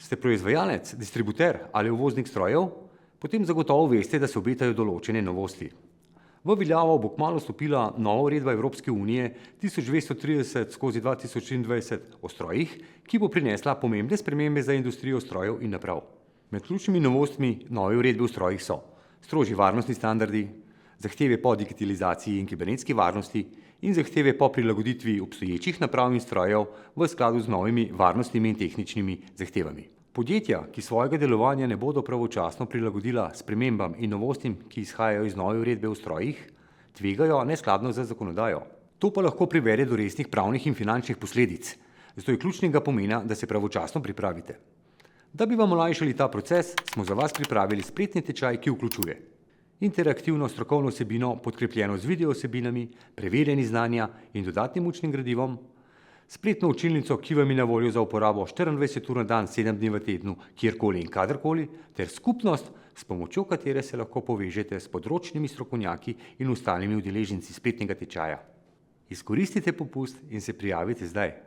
Ste proizvajalec, distributer ali uvoznik strojev? Potem zagotovo veste, da se obetajo določene novosti. V veljavo bo kmalu stopila nova uredba Evropske unije 1230/2023 o strojih, ki bo prinesla pomembne spremembe za industrijo strojev in naprav. Med ključnimi novostmi nove uredbe o strojih so strožji varnostni standardi, zahteve po digitalizaciji in kibernetski varnosti in zahteve po prilagoditvi obstoječih naprav in strojev v skladu z novimi varnostnimi in tehničnimi zahtevami. Podjetja, ki svojega delovanja ne bodo pravočasno prilagodila spremembam in novostim, ki izhajajo iz nove uredbe o strojih, tvegajo neskladno z zakonodajo. To pa lahko privede do resnih pravnih in finančnih posledic, zato je ključnega pomena, da se pravočasno pripravite. Da bi vam olajšali ta proces, smo za vas pripravili spletni tečaj, ki vključuje interaktivno strokovno vsebino, podkrepljeno z video vsebinami, preverjeni znanja in dodatnim učnim gradivom, spletno učilnico, ki vam je na voljo za uporabo 24 ur na dan, 7 dni v tednu, kjerkoli in kadarkoli, ter skupnost, s pomočjo katere se lahko povežete s področnimi strokovnjaki in ostalimi udeleženci spletnega tečaja. Izkoristite popust in se prijavite zdaj.